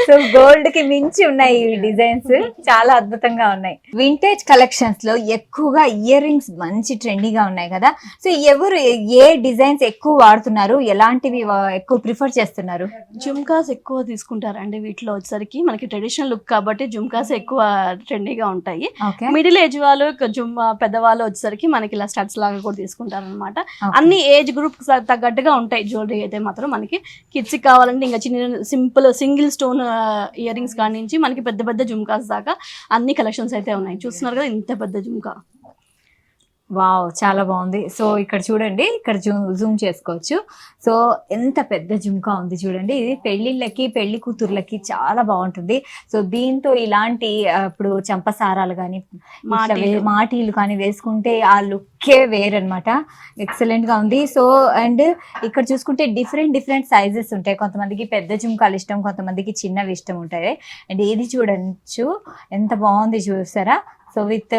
సో గోల్డ్ కి మించి ఉన్నాయి ఈ డిజైన్స్, చాలా అద్భుతంగా ఉన్నాయి. వింటేజ్ కలెక్షన్స్ లో ఎక్కువగా ఇయర్ రింగ్స్ మంచి ట్రెండీగా ఉన్నాయి కదా. సో ఎవరు ఏ డిజైన్స్ ఎక్కువ వాడుతున్నారు, ఎలాంటివి ఎక్కువ ప్రిఫర్ చేస్తున్నారు? జుమ్కాస్ ఎక్కువ తీసుకుంటారండి. వీటిలో వచ్చేసరికి మనకి ట్రెడిషనల్ లుక్ కాబట్టి జుమ్కాస్ ఎక్కువ ట్రెండీగా ఉంటాయి. మిడిల్ ఏజ్ వాళ్ళు కొంచెం పెద్దవాళ్ళు వచ్చేసరికి మనకి ఇలా స్టడ్స్ లాగా కూడా తీసుకుంటారు అనమాట. అన్ని ఏజ్ గ్రూప్ తగ్గట్టుగా ఉంటాయి జ్యువెలరీ అయితే మాత్రం. మనకి కిడ్స్ కి కావాలంటే ఇంకా చిన్న simple single stone ear rings కాడి నుంచి మనకి పెద్ద పెద్ద జుమ్కాస్ దాకా అన్ని కలెక్షన్స్ అయితే ఉన్నాయి. చూస్తున్నారు కదా ఇంత పెద్ద జుమ్కా. వావ్, చాలా బాగుంది. సో ఇక్కడ చూడండి, ఇక్కడ జూమ్ చేసుకోవచ్చు. సో ఎంత పెద్ద జుమ్కా ఉంది చూడండి. ఇది పెళ్లిళ్ళకి, పెళ్లి కూతుర్లకి చాలా బాగుంటుంది. సో దీంతో ఇలాంటి ఇప్పుడు చంపసారాలు కానీ, మాటీలు కానీ వేసుకుంటే ఆ లుక్కే వేరనమాట. ఎక్సలెంట్ గా ఉంది. సో అండ్ ఇక్కడ చూసుకుంటే డిఫరెంట్ సైజెస్ ఉంటాయి. కొంతమందికి పెద్ద జుమ్కాలు ఇష్టం, కొంతమందికి చిన్నవి ఇష్టం ఉంటాయి. అండ్ ఇది చూడొచ్చు ఎంత బాగుంది, చూసారా? సో విత్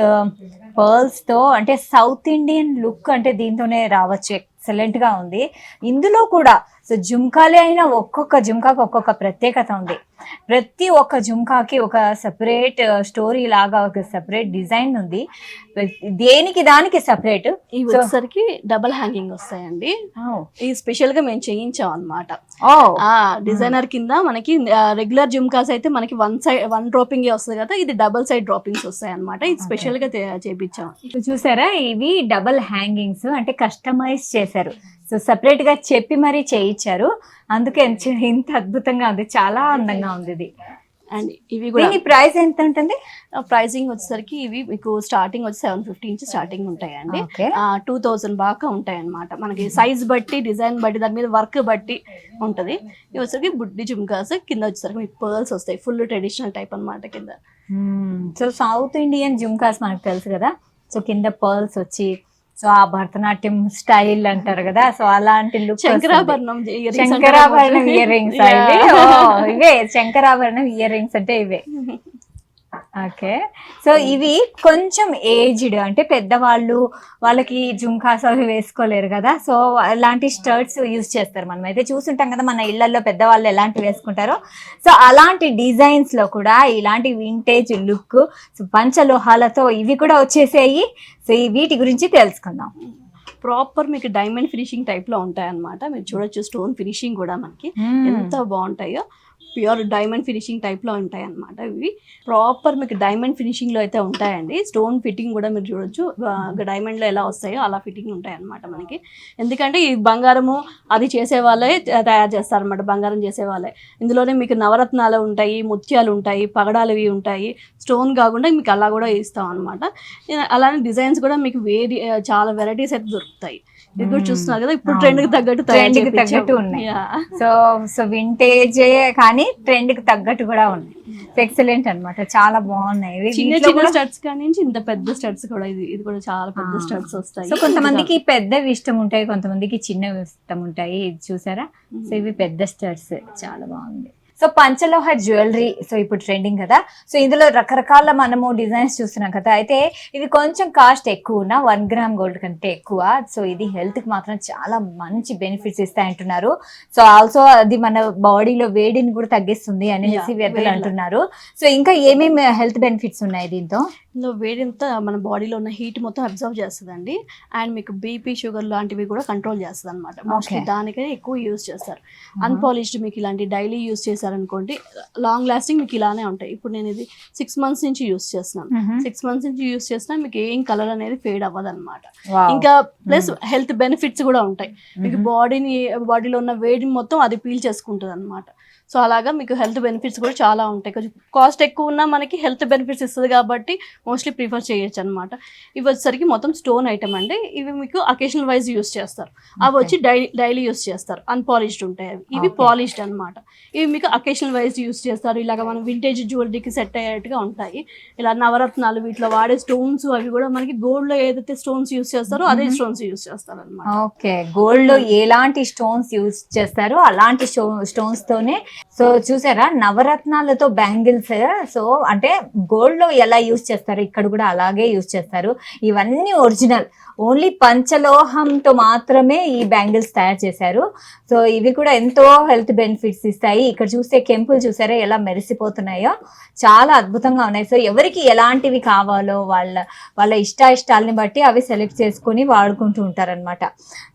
పర్ల్స్ తో, అంటే సౌత్ ఇండియన్ లుక్ అంటే దీంతోనే రావచ్చు. ఎక్సలెంట్ గా ఉంది. ఇందులో కూడా సో జుమ్కాలే అయినా ఒక్కొక్క జుమ్కాకి ఒక్కొక్క ప్రత్యేకత ఉంది. ప్రతి ఒక్క జుమ్కాకి ఒక సెపరేట్ స్టోరీ లాగా, ఒక సెపరేట్ డిజైన్ ఉంది. దేనికి దానికి సెపరేట్. ఈ వచ్చేసరికి డబల్ హ్యాంగింగ్ వస్తాయండి. ఇది స్పెషల్ గా మేము చేయించాం అనమాట. డిజైనర్ కింద మనకి రెగ్యులర్ జుమ్కాస్ అయితే మనకి వన్ డ్రాపింగ్ వస్తుంది కదా, ఇది డబల్ సైడ్ డ్రాపింగ్స్ వస్తాయి అనమాట. ఇది స్పెషల్ గా చేయించాం. చూసారా, ఇవి డబల్ హ్యాంగింగ్స్ అంటే కస్టమైజ్ చేశారు. సో సెపరేట్ గా చెప్పి మరీ చేయించారు, అందుకే ఇంత అద్భుతంగా ఉంది, చాలా అందంగా ఉంది ఇది. అండ్ ఇవి కూడా ప్రైస్ ఎంత ఉంటుంది? ప్రైసింగ్ వచ్చేసరికి ఇవి మీకు స్టార్టింగ్ వచ్చి 750 నుంచి స్టార్టింగ్ ఉంటాయండి. 2000 బాగా ఉంటాయి అనమాట. మనకి సైజ్ బట్టి, డిజైన్ బట్టి, దాని మీద వర్క్ బట్టి ఉంటది. ఇవి వచ్చేసరికి బుడ్డి జుమ్కాస్, కింద వచ్చేసరికి మీకు పర్ల్స్ వస్తాయి. ఫుల్ ట్రెడిషనల్ టైప్ అనమాట కింద. సో సౌత్ ఇండియన్ జుమ్కాస్ మనకు తెలుసు కదా, సో కింద పర్ల్స్ వచ్చి, సో ఆ భరతనాట్యం స్టైల్ అంటారు కదా, సో అలాంటి లుక్. శంకరాభరణం ఇయర్ రింగ్స్ ఇవే, శంకరాభరణం ఇయర్ రింగ్స్ అంటే ఇవే. ఓకే. సో ఇవి కొంచెం ఏజ్డ్ అంటే పెద్దవాళ్ళు, వాళ్ళకి జుంకాస్ అవి వేసుకోలేరు కదా, సో అలాంటి స్టర్ట్స్ యూజ్ చేస్తారు. మనం అయితే చూసుంటాం కదా మన ఇళ్లలో పెద్దవాళ్ళు ఎలాంటివి వేసుకుంటారో. సో అలాంటి డిజైన్స్ లో కూడా ఇలాంటి వింటేజ్ లుక్, సో పంచలోహాలతో ఇవి కూడా వచ్చేసాయి. సో ఈ వీటి గురించి తెలుసుకుందాం. ప్రాపర్ మీకు డైమండ్ ఫినిషింగ్ టైప్ లో ఉంటాయి అన్నమాట. మీరు చూడొచ్చు స్టోన్ ఫినిషింగ్ కూడా మనకి ఎంత బాగుంటాయో. ప్యూర్ డైమండ్ ఫినిషింగ్ టైప్ లో ఉంటాయి అన్నమాట. ఇవి ప్రాపర్ మీకు డైమండ్ ఫినిషింగ్ లో అయితే ఉంటాయండి. స్టోన్ ఫిట్టింగ్ కూడా మీరు చూడొచ్చు డైమండ్ లో ఎలా వస్తాయో అలా ఫిట్టింగ్ ఉంటాయి అన్నమాట మనకి. ఎందుకంటే ఈ బంగారము అది చేసే వాళ్ళే తయారు చేస్తారు అనమాట, బంగారం చేసే వాళ్ళే. ఇందులోనే మీకు నవరత్నాలు ఉంటాయి, ముత్యాలు ఉంటాయి, పగడాలవి ఉంటాయి. స్టోన్ కాకుండా మీకు అలా కూడా ఇస్తాం అనమాట. అలానే డిజైన్స్ కూడా మీకు చాలా వెరైటీస్ అయితే దొరుకుతాయి. ఇది కూడా చూస్తున్నారు కదా, ఇప్పుడు ట్రెండ్ కి తగ్గట్టు ఉన్నాయి. సో సో వింటేజ్ కానీ ట్రెండ్ కి తగ్గట్టు కూడా ఉన్నాయి. ఎక్సలెంట్ అన్నమాట, చాలా బాగున్నాయి. చిన్న చిన్న స్టడ్స్ కానీ నుంచి ఇంత పెద్ద స్టడ్స్ కూడా ఇది కూడా చాలా పెద్ద స్టడ్స్ వస్తాయి. సో కొంతమందికి పెద్దవి ఇష్టం ఉంటాయి, కొంతమందికి చిన్నవి ఇష్టం ఉంటాయి. ఇది చూసారా, సో ఇవి పెద్ద స్టడ్స్, చాలా బాగుంది. సో పంచలోహ జ్యువెలరీ సో ఇప్పుడు ట్రెండింగ్ కదా, సో ఇందులో రకరకాల మనము డిజైన్స్ చూస్తున్నాం కదా. అయితే ఇవి కొంచెం కాస్ట్ ఎక్కువ ఉన్న 1 గ్రామ్ గోల్డ్ కంటే ఎక్కువ. సో ఇది హెల్త్ కి మాత్రం చాలా మంచి బెనిఫిట్స్ ఇస్తాయి అంటున్నారు. సో ఆల్సో అది మన బాడీలో వేడిని కూడా తగ్గిస్తుంది అనేసి వ్యక్తులు అంటున్నారు. సో ఇంకా ఏమేమి హెల్త్ బెనిఫిట్స్ ఉన్నాయి దీంతో? ఇందులో వేడింతా మన బాడీలో ఉన్న హీట్ మొత్తం అబ్జర్వ్ చేస్తుందండి. అండ్ మీకు బీపీ షుగర్ లాంటివి కూడా కంట్రోల్ చేస్తుంది అనమాట. మోస్ట్లీ దానికనే ఎక్కువ యూజ్ చేస్తారు. అన్పాలిష్డ్ మీకు ఇలాంటి డైలీ యూజ్ చేశారనుకోండి, లాంగ్ లాస్టింగ్ మీకు ఇలానే ఉంటాయి. ఇప్పుడు నేను ఇది 6 months నుంచి యూజ్ చేస్తున్నాను. 6 months నుంచి యూజ్ చేసినా మీకు ఏం కలర్ అనేది ఫేడ్ అవ్వదు అనమాట. ఇంకా ప్లస్ హెల్త్ బెనిఫిట్స్ కూడా ఉంటాయి. మీకు బాడీలో ఉన్న వేడిని మొత్తం అది పీల్ చేసుకుంటుంది అనమాట. సో అలాగా మీకు హెల్త్ బెనిఫిట్స్ కూడా చాలా ఉంటాయి. కొంచెం కాస్ట్ ఎక్కువ ఉన్నా మనకి హెల్త్ బెనిఫిట్స్ ఇస్తుంది కాబట్టి మోస్ట్లీ ప్రిఫర్ చేయొచ్చు అనమాట. ఇవి వచ్చేసరికి మొత్తం స్టోన్ ఐటమ్ అండి. ఇవి మీకు అకేషనల్ వైజ్ యూస్ చేస్తారు. అవి వచ్చి డైలీ యూస్ చేస్తారు. అన్పాలిష్డ్ ఉంటాయి అవి. ఇవి పాలిష్డ్ అనమాట. ఇవి మీకు అకేషనల్ వైజ్ యూస్ చేస్తారు. ఇలాగ మనం వింటేజ్ జ్యువెలరీకి సెట్ అయ్యేట్టుగా ఉంటాయి. ఇలా నవరత్నాలు వీటిలో వాడే స్టోన్స్ అవి కూడా మనకి గోల్డ్ లో ఏదైతే స్టోన్స్ యూస్ చేస్తారో అదే స్టోన్స్ యూస్ చేస్తారు అనమాట. ఓకే, గోల్డ్ లో ఎలాంటి స్టోన్స్ యూస్ చేస్తారో అలాంటి స్టోన్స్ తోనే. సో చూసారా, నవరత్నాలతో బ్యాంగిల్స్. సో అంటే గోల్డ్ లో ఎలా యూస్ చేస్తారు ఇక్కడ కూడా అలాగే యూస్ చేస్తారు. ఇవన్నీ ఒరిజినల్, ఓన్లీ పంచలోహంతో మాత్రమే ఈ బ్యాంగిల్స్ తయారు చేశారు. సో ఇవి కూడా ఎంతో హెల్త్ బెనిఫిట్స్ ఇస్తాయి. ఇక్కడ చూస్తే కెంపులు చూసారా ఎలా మెరిసిపోతున్నాయో, చాలా అద్భుతంగా ఉన్నాయి. సో ఎవరికి ఎలాంటివి కావాలో వాళ్ళ ఇష్టాలని బట్టి అవి సెలెక్ట్ చేసుకుని వాడుకుంటూ ఉంటారనమాట.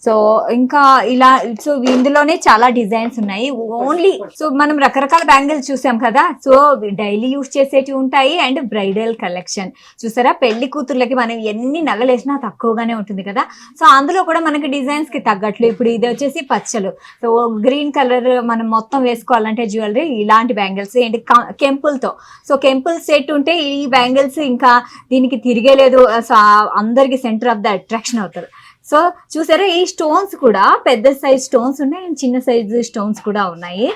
సో ఇంకా ఇలా సో ఇందులోనే చాలా డిజైన్స్ ఉన్నాయి. ఓన్లీ సో మనం రకరకాల బ్యాంగిల్స్ చూసాం కదా, సో డైలీ యూస్ చేసేటివి ఉంటాయి అండ్ బ్రైడల్ కలెక్షన్. చూసారా, పెళ్లి కూతుర్లకి మనం ఎన్ని నగలేసినా తక్కువగానే ఉంటుంది కదా. సో అందులో కూడా మనకి డిజైన్స్ కి తగ్గట్లు ఇప్పుడు ఇది వచ్చేసి పచ్చలు. సో గ్రీన్ కలర్ మనం మొత్తం వేసుకోవాలంటే జ్యువెలరీ ఇలాంటి బ్యాంగిల్స్ ఏంటి కెంపుల్తో. సో కెంపుల్ సెట్ ఉంటే ఈ బ్యాంగిల్స్ ఇంకా దీనికి తిరిగేలేదు. సో అందరికి సెంటర్ ఆఫ్ ద అట్రాక్షన్ అవుతారు. సో చూసారా, ఈ స్టోన్స్ కూడా పెద్ద సైజ్ స్టోన్స్ ఉన్నాయి అండ్ చిన్న సైజ్ స్టోన్స్ కూడా ఉన్నాయి.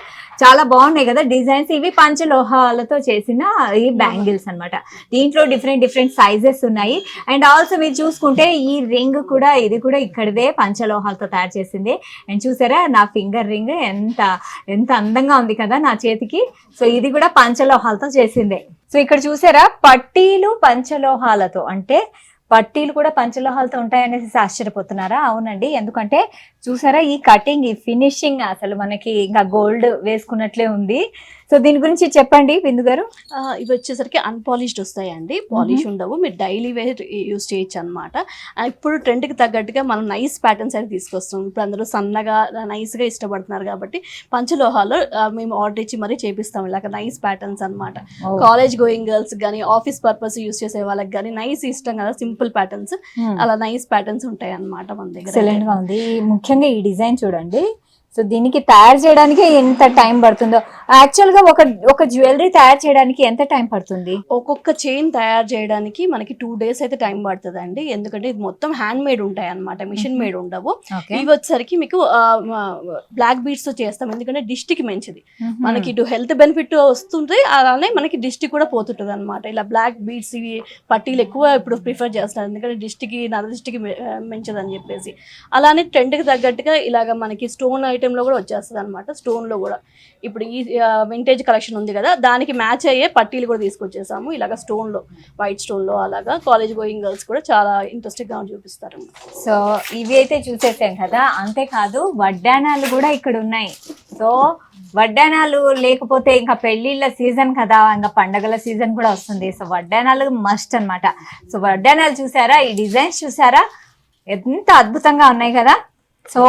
చాలా బాగున్నాయి కదా డిజైన్స్. ఇవి పంచలోహాలతో చేసిన ఈ బ్యాంగిల్స్ అన్నమాట. దీంట్లో డిఫరెంట్ సైజెస్ ఉన్నాయి. అండ్ ఆల్సో మీరు చూసుకుంటే ఈ రింగ్ కూడా, ఇది కూడా ఇక్కడదే పంచలోహాలతో తయారు చేసింది. అండ్ చూసారా నా ఫింగర్ రింగ్ ఎంత అందంగా ఉంది కదా నా చేతికి. సో ఇది కూడా పంచలోహాలతో చేసిందే. సో ఇక్కడ చూసారా, పట్టీలు పంచలోహాలతో, అంటే పట్టీలు కూడా పంచలోహాలతో ఉంటాయనేసి ఆశ్చర్యపోతున్నారా? అవునండి, ఎందుకంటే చూసారా ఈ కటింగ్, ఈ ఫినిషింగ్ అసలు మనకి ఇంకా గోల్డ్ వేసుకున్నట్లే ఉంది. సో దీని గురించి చెప్పండి బిందు గారు. ఇవి వచ్చేసరికి అన్పాలిష్డ్ వస్తాయండి, పాలిష్ ఉండవు. మీరు డైలీ వేర్ యూస్ చేయొచ్చు అనమాట. ఇప్పుడు ట్రెండ్కి తగ్గట్టుగా మనం నైస్ ప్యాటర్న్స్ అయితే తీసుకొస్తాం. ఇప్పుడు అందరూ సన్నగా నైస్గా ఇష్టపడుతున్నారు కాబట్టి పంచలోహాలు మేము ఆర్డర్ ఇచ్చి మరీ చేపిస్తాం ఇలాగ నైస్ ప్యాటర్న్స్ అనమాట. కాలేజ్ గోయింగ్ గర్ల్స్ కానీ ఆఫీస్ పర్పస్ యూస్ చేసే వాళ్ళకి కానీ నైస్ ఇష్టం కదా, సింపుల్ ప్యాటర్న్స్, అలా నైస్ ప్యాటర్న్స్ ఉంటాయి అనమాట మన దగ్గర. ఎక్సలెంట్ గా ఉంది. ముఖ్యంగా ఈ డిజైన్ చూడండి. సో దీనికి తయారు చేయడానికి ఎంత టైం పడుతుందో, యాక్చువల్ గా ఒక జ్యువెలరీ తయారు చేయడానికి ఎంత టైం పడుతుంది? ఒక్కొక్క చైన్ తయారు చేయడానికి మనకి 2 days అయితే టైం పడుతుంది అండి. ఎందుకంటే ఇది మొత్తం హ్యాండ్ మేడ్ ఉంటాయి అనమాట, మిషన్ మేడ్ ఉండవు. ఇవి వచ్చేసరికి మీకు బ్లాక్ బీడ్స్ తో చేస్తాం, ఎందుకంటే దిష్టికి మంచిది. మనకి ఇటు హెల్త్ బెనిఫిట్ వస్తుంది, అలానే మనకి దిష్టి కూడా పోతుంటది అనమాట. ఇలా బ్లాక్ బీడ్స్ ఇవి పట్టీలు ఎక్కువ ఇప్పుడు ప్రిఫర్ చేస్తారు, ఎందుకంటే దిష్టికి నర దిష్టికి మంచిది అని చెప్పేసి. అలానే ట్రెండ్కి తగ్గట్టుగా ఇలాగ మనకి స్టోన్ ఐటెంలో కూడా వచ్చేస్తుంది అనమాట. స్టోన్లో కూడా ఇప్పుడు ఈ వింటేజ్ కలెక్షన్ ఉంది కదా, దానికి మ్యాచ్ అయ్యే పట్టీలు కూడా తీసుకొచ్చేసాము. ఇలాగ స్టోన్లో, వైట్ స్టోన్లో అలాగా కాలేజ్ గోయింగ్ గర్ల్స్ కూడా చాలా ఇంట్రెస్టింగ్గా చూపిస్తారు. సో ఇవి అయితే చూసేసాం కదా, అంతేకాదు వడ్డానాలు కూడా ఇక్కడ ఉన్నాయి. సో వడ్డానాలు లేకపోతే ఇంకా పెళ్లిళ్ళ సీజన్ కదా, ఇంకా పండగల సీజన్ కూడా వస్తుంది. సో వడ్డానాలు మస్ట్ అన్నమాట. సో వడ్డానాలు చూసారా, ఈ డిజైన్స్ చూసారా, ఎంత అద్భుతంగా ఉన్నాయి కదా. సో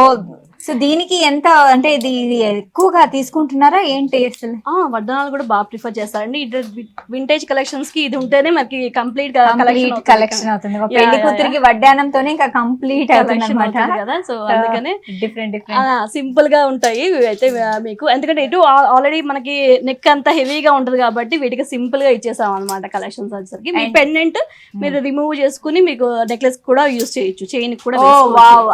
సో దీనికి ఎంత అంటే ఇది ఎక్కువగా తీసుకుంటున్నారా ఏంటి అసలు? వడ్డానాలు కూడా బాగా ప్రిఫర్ చేస్తారండి. వింటేజ్ కలెక్షన్స్ కి ఇది ఉంటేనే మనకి కంప్లీట్ కలెక్షన్ అవుతుంది. పెళ్లి కూతురికి వడ్డానంతోనే ఇంకా కంప్లీట్ అవుతుంది కదా. సో అందుకనే డిఫరెంట్ సింపుల్ గా ఉంటాయి ఇవి అయితే మీకు. ఎందుకంటే ఇటు ఆల్రెడీ మనకి నెక్ అంతా హెవీగా ఉంటది కాబట్టి వీటికి సింపుల్ గా ఇచ్చేసాం అనమాట కలెక్షన్స్ వచ్చేసరికి. మీ పెండెంట్ మీరు రిమూవ్ చేసుకుని మీకు నెక్లెస్ కూడా యూజ్ చేయొచ్చు, చైన్ కూడా.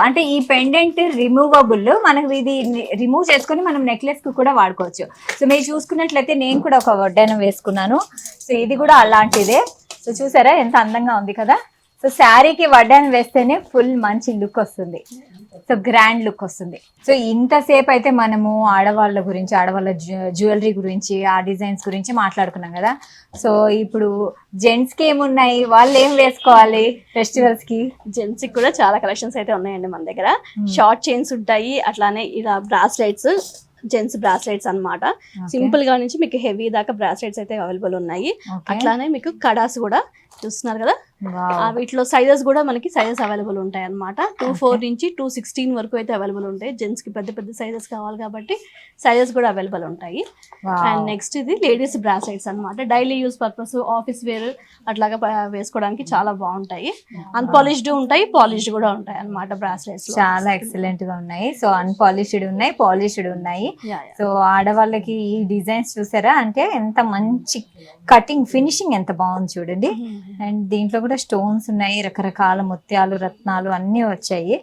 అంటే ఈ పెండెంట్ రిమూవబుల్, మనకు ఇది రిమూవ్ చేసుకుని మనం నెక్లెస్ కు కూడా వాడుకోవచ్చు. సో మీరు చూసుకున్నట్లయితే నేను కూడా ఒక వడ్డానం వేసుకున్నాను. సో ఇది కూడా అలాంటిదే. సో చూసారా ఎంత అందంగా ఉంది కదా. సో శారీకి వడ్డానం వేస్తేనే ఫుల్ మంచి లుక్ వస్తుంది, సో గ్రాండ్ లుక్ వస్తుంది. సో ఇంతసేపు అయితే మనము ఆడవాళ్ళ గురించి, ఆడవాళ్ళ జ్యువెలరీ గురించి, ఆ డిజైన్స్ గురించి మాట్లాడుకున్నాం కదా. సో ఇప్పుడు జెంట్స్ కి ఏమున్నాయి, వాళ్ళు ఏం వేసుకోవాలి ఫెస్టివల్స్ కి? జెంట్స్ కి కూడా చాలా కలెక్షన్స్ అయితే ఉన్నాయండి మన దగ్గర. షార్ట్ చైన్స్ ఉంటాయి, అట్లానే ఇలా బ్రాస్లెట్స్, జెంట్స్ బ్రాస్లెట్స్ అన్నమాట. సింపుల్ గా నుంచి మీకు హెవీ దాకా బ్రాస్లెట్స్ అయితే అవైలబుల్ ఉన్నాయి. అట్లానే మీకు కడాస్ కూడా చూస్తున్నారు కదా, వీటిలో సైజెస్ కూడా మనకి సైజెస్ అవైలబుల్ ఉంటాయి అనమాట. 24 నుంచి 216 వరకు అయితే అవైలబుల్ ఉంటాయి. జెంట్స్ కి పెద్ద పెద్ద సైజెస్ కావాలి కాబట్టి సైజెస్ కూడా అవైలబుల్ ఉంటాయి. అండ్ నెక్స్ట్ ఇది లేడీస్ బ్రాస్లెట్స్ అనమాట. Daily use purpose, office wear అట్లాగా వేసుకోవడానికి చాలా బాగుంటాయి. అన్పాలిష్డ్ ఉంటాయి, పాలిష్డ్ కూడా ఉంటాయి అనమాట బ్రాస్లెట్స్. చాలా ఎక్సలెంట్ గా ఉన్నాయి. సో అన్పాలిష్డ్ ఉన్నాయి, పాలిష్డ్ ఉన్నాయి. సో ఆడవాళ్ళకి ఈ డిజైన్స్ చూసారా, అంటే ఎంత మంచి కటింగ్ ఫినిషింగ్ ఎంత బాగుంది చూడండి. అండ్ దీంట్లో కూడా స్టోన్స్ ఉన్నాయి, రకరకాల ముత్యాలు, రత్నాలు అన్ని వచ్చాయి,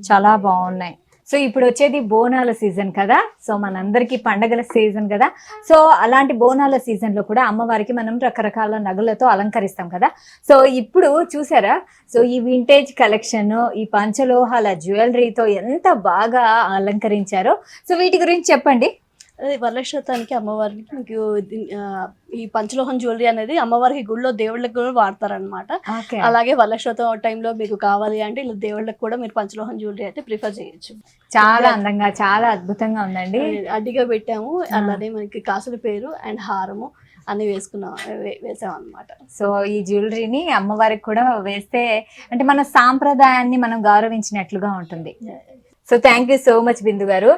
చాలా బాగున్నాయి. సో ఇప్పుడు వచ్చేది బోనాల సీజన్ కదా. సో మనందరికి పండగల సీజన్ కదా. సో అలాంటి బోనాల సీజన్ లో కూడా అమ్మవారికి మనం రకరకాల నగలతో అలంకరిస్తాం కదా. సో ఇప్పుడు చూసారా, సో ఈ వింటేజ్ కలెక్షన్, ఈ పంచలోహాల జ్యువెలరీతో ఎంత బాగా అలంకరించారో. సో వీటి గురించి చెప్పండి. అదే వరలక్ష్మతానికి అమ్మవారికి మీకు ఈ పంచలోహం జ్యువెలరీ అనేది అమ్మవారికి గుళ్ళో దేవుళ్ళకి కూడా వాడతారనమాట. అలాగే వరలక్ష్మతం టైంలో మీకు కావాలి అంటే ఇలా దేవుళ్ళకి కూడా మీరు పంచలోహం జ్యువెలరీ అయితే ప్రిఫర్ చేయొచ్చు. చాలా అందంగా, చాలా అద్భుతంగా ఉందండి. అడ్డిగా పెట్టాము, అలానే మనకి కాసుల పేరు అండ్ హారము అన్ని వేసాం అనమాట. సో ఈ జ్యువెలరీని అమ్మవారికి కూడా వేస్తే అంటే మన సాంప్రదాయాన్ని మనం గౌరవించినట్లుగా ఉంటుంది. So thank you so much Bindu garu.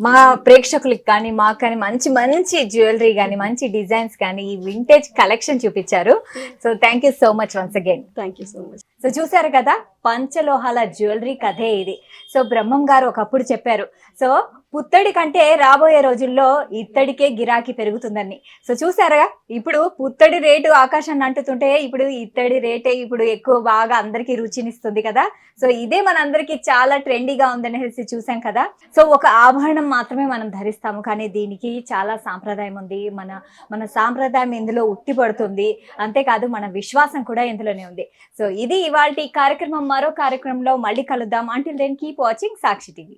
మా ప్రేక్షకులకి కానీ మాకు కానీ మంచి మంచి జ్యువెలరీ కానీ, మంచి డిజైన్స్ కానీ, ఈ వింటేజ్ కలెక్షన్ చూపించారు. So thank you so much once again. Thank you so much. So చూసారు కదా, పంచలోహాల జ్యువెలరీ కథే ఇది. సో బ్రహ్మం గారు ఒకప్పుడు చెప్పారు, సో పుత్తడి కంటే రాబోయే రోజుల్లో ఇత్తడికే గిరాకీ పెరుగుతుందని. సో చూసారా, ఇప్పుడు పుత్తడి రేటు ఆకాశాన్ని అంటుతుంటే ఇప్పుడు ఇత్తడి రేటే ఇప్పుడు ఎక్కువ బాగా అందరికీ రుచినిస్తుంది కదా. సో ఇదే మనందరికీ చాలా ట్రెండీగా ఉందనేసి చూసాం కదా. సో ఒక ఆభరణం మాత్రమే మనం ధరిస్తాము, కానీ దీనికి చాలా సాంప్రదాయం ఉంది. మన సాంప్రదాయం ఇందులో ఉట్టిపడుతుంది. అంతేకాదు మన విశ్వాసం కూడా ఇందులోనే ఉంది. సో ఇది ఇవాల్టి కార్యక్రమం. మరో కార్యక్రమంలో మళ్ళీ కలుద్దాం. అంటిల్ దెన్ కీప్ వాచింగ్ సాక్షి టీవీ.